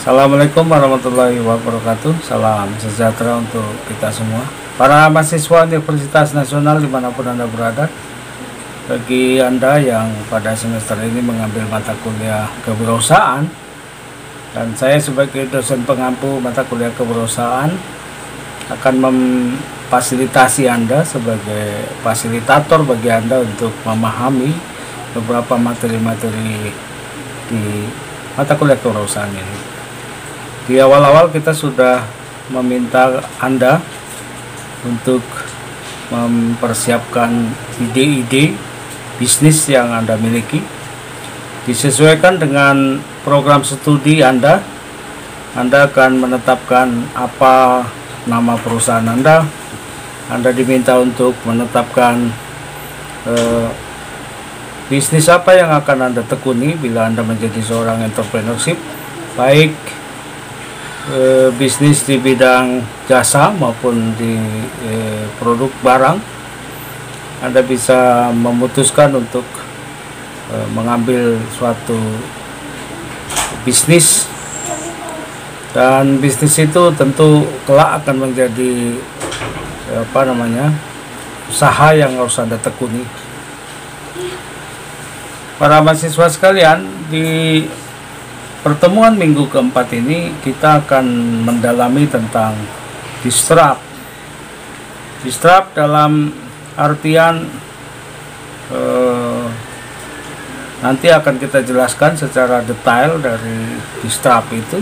Assalamualaikum warahmatullahi wabarakatuh. Salam sejahtera untuk kita semua, para mahasiswa Universitas Nasional dimanapun Anda berada. Bagi Anda yang pada semester ini mengambil mata kuliah kewirausahaan, dan saya sebagai dosen pengampu mata kuliah kewirausahaan akan memfasilitasi Anda sebagai fasilitator bagi Anda untuk memahami beberapa materi-materi di mata kuliah kewirausahaan ini. Di awal-awal kita sudah meminta Anda untuk mempersiapkan ide-ide bisnis yang Anda miliki disesuaikan dengan program studi Anda. Anda akan menetapkan apa nama perusahaan Anda. Anda diminta untuk menetapkan bisnis apa yang akan Anda tekuni bila Anda menjadi seorang entrepreneurship, baik bisnis di bidang jasa maupun di produk barang. Anda bisa memutuskan untuk mengambil suatu bisnis, dan bisnis itu tentu kelak akan menjadi usaha yang harus Anda tekuni. Para mahasiswa sekalian, di pertemuan minggu keempat ini kita akan mendalami tentang disrupt. Disrupt dalam artian nanti akan kita jelaskan secara detail dari disrupt itu,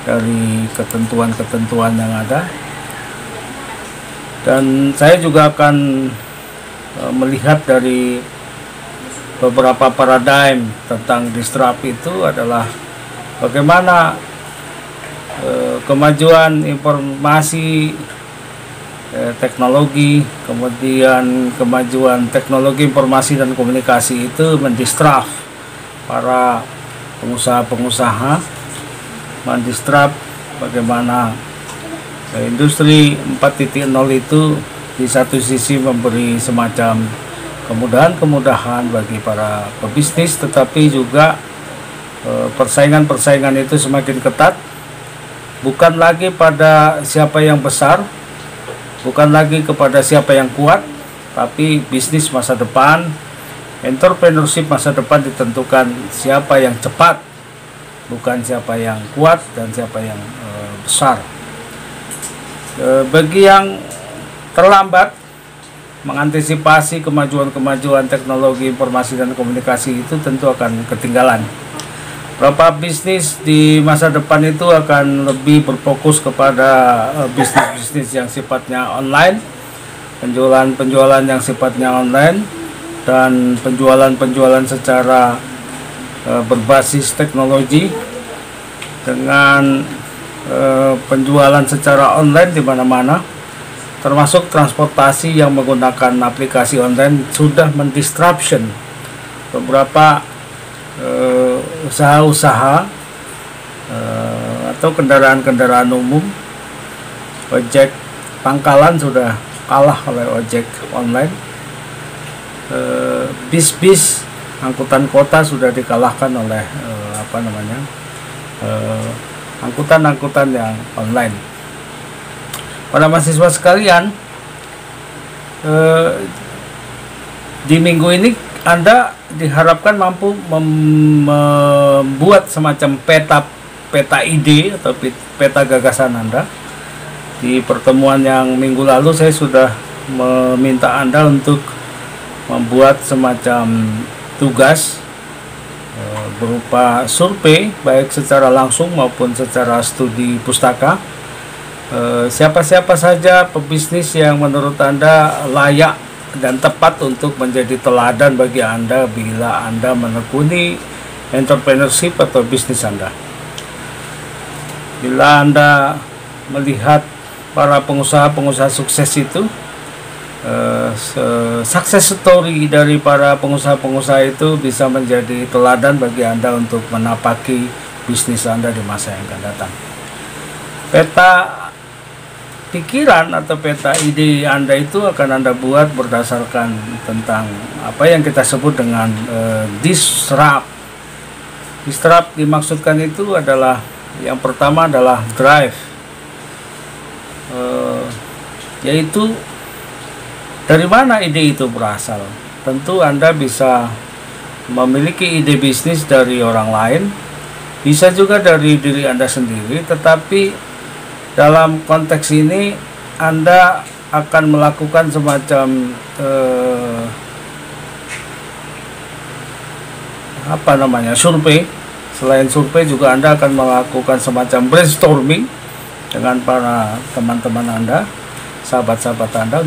dari ketentuan-ketentuan yang ada. Dan saya juga akan melihat dari beberapa paradigm tentang disrupt itu adalah bagaimana kemajuan informasi, teknologi, kemudian kemajuan teknologi informasi dan komunikasi itu mendisrupt para pengusaha-pengusaha, mendisrupt bagaimana industri 4.0 itu di satu sisi memberi semacam kemudahan-kemudahan bagi para pebisnis, tetapi juga persaingan-persaingan itu semakin ketat, bukan lagi pada siapa yang besar, bukan lagi kepada siapa yang kuat, tapi bisnis masa depan, entrepreneurship masa depan ditentukan siapa yang cepat, bukan siapa yang kuat dan siapa yang besar. Bagi yang terlambat mengantisipasi kemajuan-kemajuan teknologi informasi dan komunikasi itu tentu akan ketinggalan. Beberapa bisnis di masa depan itu akan lebih berfokus kepada bisnis-bisnis yang sifatnya online, penjualan-penjualan yang sifatnya online, dan penjualan-penjualan secara berbasis teknologi, dengan penjualan secara online di mana-mana, termasuk transportasi yang menggunakan aplikasi online sudah mendisruption beberapa usaha-usaha atau kendaraan-kendaraan umum. Ojek pangkalan sudah kalah oleh ojek online. Bis-bis angkutan kota sudah dikalahkan oleh angkutan-angkutan yang online. Para mahasiswa sekalian, di minggu ini Anda diharapkan mampu membuat semacam peta ide atau peta gagasan Anda. Di pertemuan yang minggu lalu saya sudah meminta Anda untuk membuat semacam tugas berupa survei, baik secara langsung maupun secara studi pustaka. Siapa-siapa saja pebisnis yang menurut Anda layak dan tepat untuk menjadi teladan bagi Anda bila Anda menekuni entrepreneurship atau bisnis Anda. Bila Anda melihat para pengusaha-pengusaha sukses itu, success story dari para pengusaha-pengusaha itu bisa menjadi teladan bagi Anda untuk menapaki bisnis Anda di masa yang akan datang. Peta pikiran atau peta ide Anda itu akan Anda buat berdasarkan tentang apa yang kita sebut dengan disrupt. Disrupt dimaksudkan itu adalah Yang pertama adalah drive, yaitu dari mana ide itu berasal. Tentu Anda bisa memiliki ide bisnis dari orang lain, bisa juga dari diri Anda sendiri, tetapi dalam konteks ini Anda akan melakukan semacam survei. Selain survei juga Anda akan melakukan semacam brainstorming dengan para teman-teman Anda, sahabat-sahabat Anda,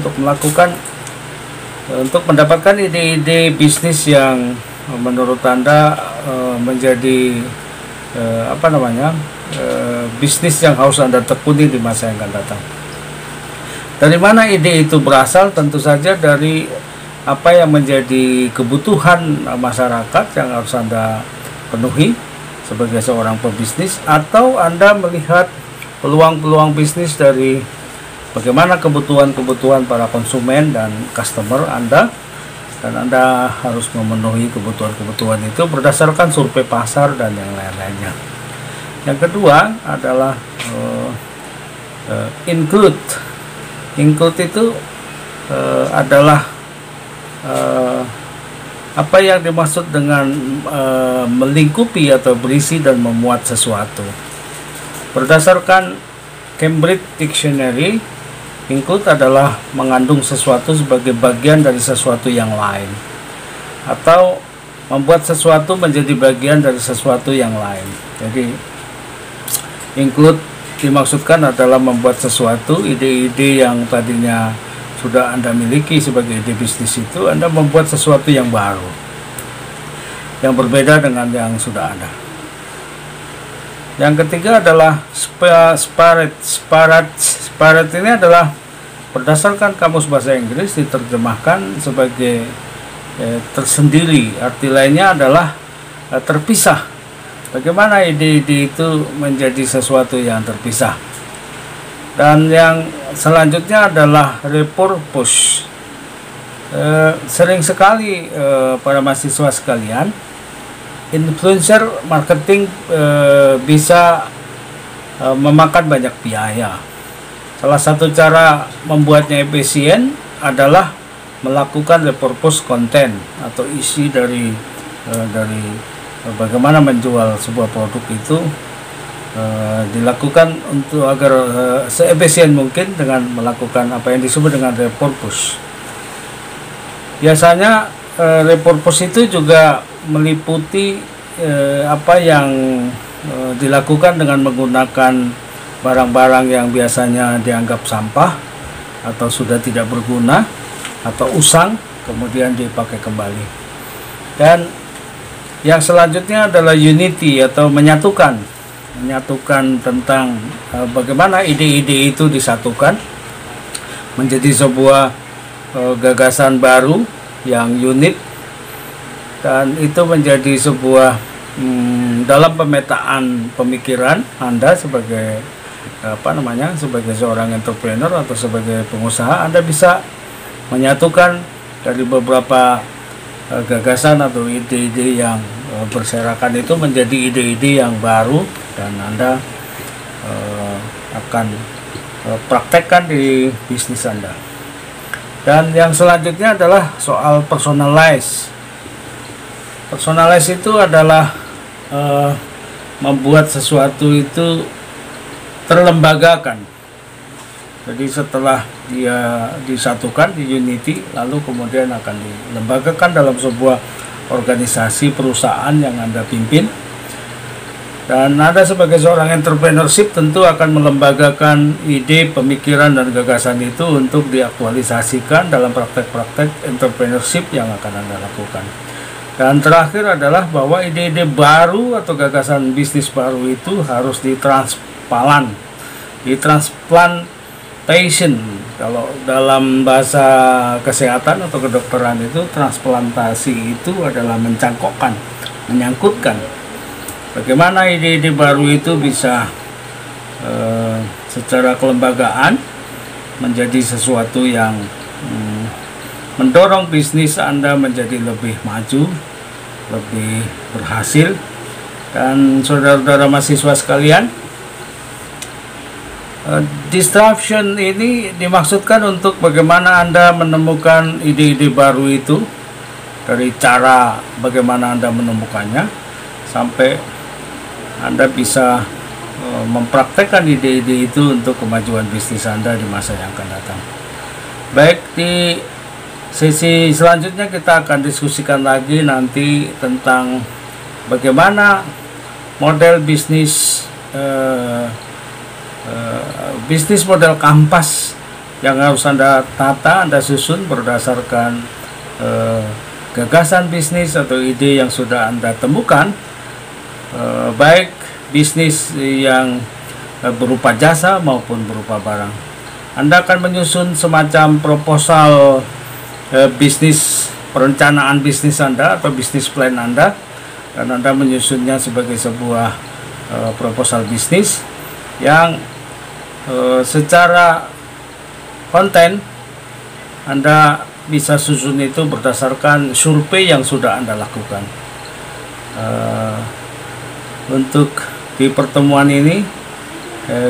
untuk mendapatkan ide-ide bisnis yang menurut Anda menjadi bisnis yang harus Anda tekuni di masa yang akan datang. Dari mana ide itu berasal? Tentu saja dari apa yang menjadi kebutuhan masyarakat yang harus Anda penuhi sebagai seorang pebisnis, atau Anda melihat peluang-peluang bisnis dari bagaimana kebutuhan-kebutuhan para konsumen dan customer Anda, dan Anda harus memenuhi kebutuhan-kebutuhan itu berdasarkan survei pasar dan yang lain-lainnya. Yang kedua adalah include. Include itu adalah apa yang dimaksud dengan melingkupi atau berisi dan memuat sesuatu. Berdasarkan Cambridge Dictionary, include adalah mengandung sesuatu sebagai bagian dari sesuatu yang lain, atau membuat sesuatu menjadi bagian dari sesuatu yang lain. Jadi include dimaksudkan adalah membuat sesuatu, ide-ide yang tadinya sudah Anda miliki sebagai ide bisnis itu, Anda membuat sesuatu yang baru, yang berbeda dengan yang sudah ada. Yang ketiga adalah spirit. Spirit ini adalah berdasarkan Kamus Bahasa Inggris diterjemahkan sebagai tersendiri. Arti lainnya adalah terpisah. Bagaimana ide-ide itu menjadi sesuatu yang terpisah. Dan yang selanjutnya adalah repurpose. Sering sekali para mahasiswa sekalian, influencer marketing bisa memakan banyak biaya. Salah satu cara membuatnya efisien adalah melakukan repurpose konten atau isi dari bagaimana menjual sebuah produk itu dilakukan untuk agar seefisien mungkin dengan melakukan apa yang disebut dengan repurpose. Biasanya repurpose itu juga meliputi apa yang dilakukan dengan menggunakan barang-barang yang biasanya dianggap sampah atau sudah tidak berguna atau usang, kemudian dipakai kembali. Dan yang selanjutnya adalah unity atau menyatukan tentang bagaimana ide-ide itu disatukan menjadi sebuah gagasan baru yang unik, dan itu menjadi sebuah dalam pemetaan pemikiran Anda sebagai sebagai seorang entrepreneur atau sebagai pengusaha. Anda bisa menyatukan dari beberapa gagasan atau ide-ide yang berserakan itu menjadi ide-ide yang baru, dan Anda akan praktekkan di bisnis Anda. Dan yang selanjutnya adalah soal personalize. Personalize itu adalah membuat sesuatu itu terlembagakan. Jadi setelah dia disatukan di unity, lalu kemudian akan dilembagakan dalam sebuah organisasi perusahaan yang Anda pimpin. Dan Anda sebagai seorang entrepreneurship tentu akan melembagakan ide, pemikiran, dan gagasan itu untuk diaktualisasikan dalam praktek-praktek entrepreneurship yang akan Anda lakukan. Dan terakhir adalah bahwa ide-ide baru atau gagasan bisnis baru itu harus ditransplantation. Kalau dalam bahasa kesehatan atau kedokteran itu, transplantasi itu adalah mencangkokkan, menyangkutkan. Bagaimana ide-ide baru itu bisa secara kelembagaan menjadi sesuatu yang mendorong bisnis Anda menjadi lebih maju, lebih berhasil. Dan saudara-saudara mahasiswa sekalian, Disruption ini dimaksudkan untuk bagaimana Anda menemukan ide-ide baru itu, dari cara bagaimana Anda menemukannya sampai Anda bisa mempraktekkan ide-ide itu untuk kemajuan bisnis Anda di masa yang akan datang. Baik, di sesi selanjutnya kita akan diskusikan lagi nanti tentang bagaimana model bisnis bisnis model kampas yang harus Anda tata, Anda susun berdasarkan gagasan bisnis atau ide yang sudah Anda temukan, baik bisnis yang berupa jasa maupun berupa barang. Anda akan menyusun semacam proposal bisnis, perencanaan bisnis Anda atau bisnis plan Anda, dan Anda menyusunnya sebagai sebuah proposal bisnis yang secara konten Anda bisa susun itu berdasarkan survei yang sudah Anda lakukan. Untuk di pertemuan ini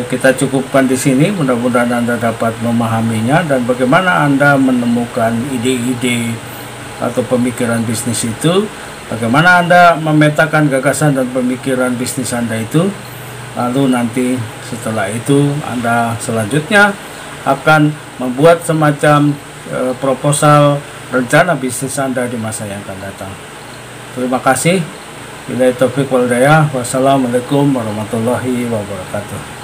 kita cukupkan di sini. Mudah-mudahan Anda dapat memahaminya dan bagaimana Anda menemukan ide-ide atau pemikiran bisnis itu, bagaimana Anda memetakan gagasan dan pemikiran bisnis Anda itu. Lalu nanti setelah itu Anda selanjutnya akan membuat semacam proposal rencana bisnis Anda di masa yang akan datang. Terima kasih. Billahi taufiq wal hidayah. Wassalamualaikum warahmatullahi wabarakatuh.